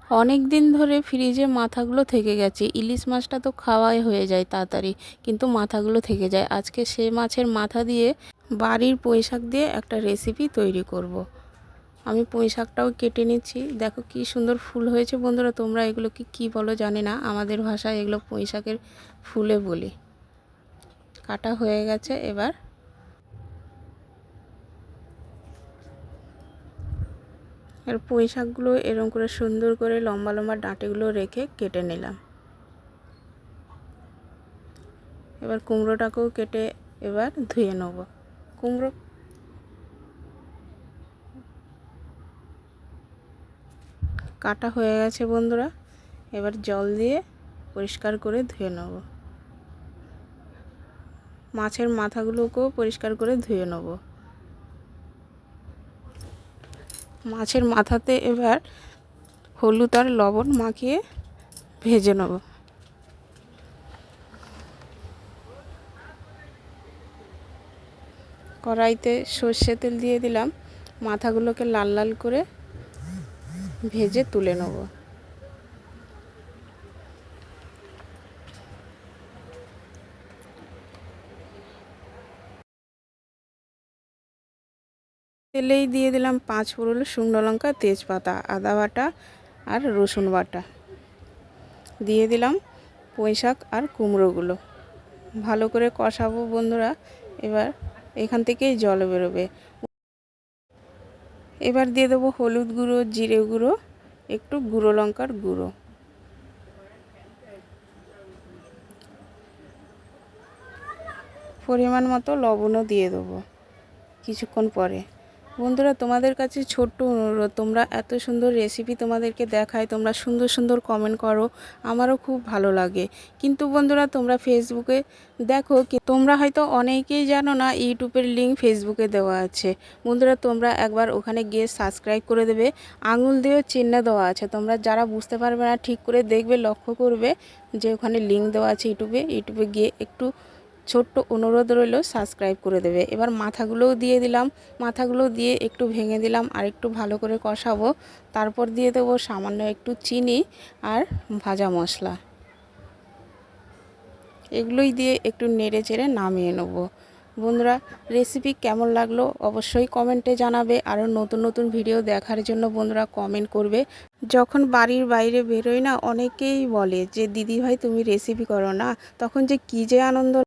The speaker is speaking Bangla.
অনেক দিন ধরে ফ্রিজে মাথাগুলো থেকে গেছে। ইলিশ মাছটা তো খাওয়াই হয়ে যায় তাড়াতাড়ি, কিন্তু মাথাগুলো থেকে যায়। আজকে সে মাছের মাথা দিয়ে বাড়ির পুঁই শাক দিয়ে একটা রেসিপি তৈরি করব। আমি পুঁই শাকটাও কেটে নিচ্ছি। দেখো কি সুন্দর ফুল হয়েছে বন্ধুরা। তোমরা এগুলোকে কি বলো জানি না, আমাদের ভাষায় এগুলো পুঁই শাকের ফুলে বলি। কাটা হয়ে গেছে। এবার পুঁই শাকগুলো এরকম করে সুন্দর করে লম্বা লম্বা ডাঁটিগুলো রেখে কেটে নিলাম। এবার কুমড়োটাকেও কেটে এবার ধুয়ে নেব। কুমড়ো কাটা হয়ে গেছে বন্ধুরা। এবার জল দিয়ে পরিষ্কার করে ধুয়ে নেব। মাছের মাথাগুলোকেও পরিষ্কার করে ধুয়ে নেব। মাছের মাথাতে এবার হলুদ আর লবণ মাখিয়ে ভেজে নেব। কড়াইতে সর্ষে তেল দিয়ে দিলাম। মাথাগুলোকে লাল লাল করে ভেজে তুলে নেব। তেলেই দিয়ে দিলাম 5 ফোড়ন, শুকনো লঙ্কা, তেজপাতা, আদা বাটা আর রসুন বাটা। দিয়ে দিলাম পুঁই শাক আর কুমড়োগুলো। ভালো করে কষাবো বন্ধুরা। এবার এখান থেকেই জল বেরোবে। এবার দিয়ে দেবো হলুদ গুঁড়ো, জিরে গুঁড়ো, একটু গুঁড়ো লঙ্কার গুঁড়ো। পরিমাণ মতো লবণও দিয়ে দেবো কিছুক্ষণ পরে। বন্ধুরা তোমাদের কাছে ছোট্ট অনুরোধ, তোমরা এত সুন্দর রেসিপি তোমাদেরকে দেখায়, তোমরা সুন্দর সুন্দর কমেন্ট করো, আমারও খুব ভালো লাগে। কিন্তু বন্ধুরা তোমরা ফেসবুকে দেখো, তোমরা হয়তো অনেকেই জানো না ইউটিউবের লিঙ্ক ফেসবুকে দেওয়া আছে। বন্ধুরা তোমরা একবার ওখানে গিয়ে সাবস্ক্রাইব করে দেবে। আঙুল দিয়ে চিহ্ন দেওয়া আছে, তোমরা যারা বুঝতে পারবে না ঠিক করে দেখবে, লক্ষ্য করবে যে ওখানে লিঙ্ক দেওয়া আছে ইউটিউবে গিয়ে একটু ছোট্ট অনুরোধ রইল, সাবস্ক্রাইব করে দেবে। এবার মাথাগুলোও দিয়ে দিলাম। মাথাগুলো দিয়ে একটু ভেঙে দিলাম আর একটু ভালো করে কষাবো। তারপর দিয়ে দেবো সামান্য একটু চিনি আর ভাজা মশলা। এগুলোই দিয়ে একটু নেড়ে চেড়ে নামিয়ে নেব। বন্ধুরা রেসিপি কেমন লাগলো অবশ্যই কমেন্টে জানাবে। আরও নতুন নতুন ভিডিও দেখার জন্য বন্ধুরা কমেন্ট করবে। যখন বাড়ির বাইরে বেরোই না, অনেকেই বলে যে দিদি ভাই তুমি রেসিপি করো না, তখন যে কী যে আনন্দ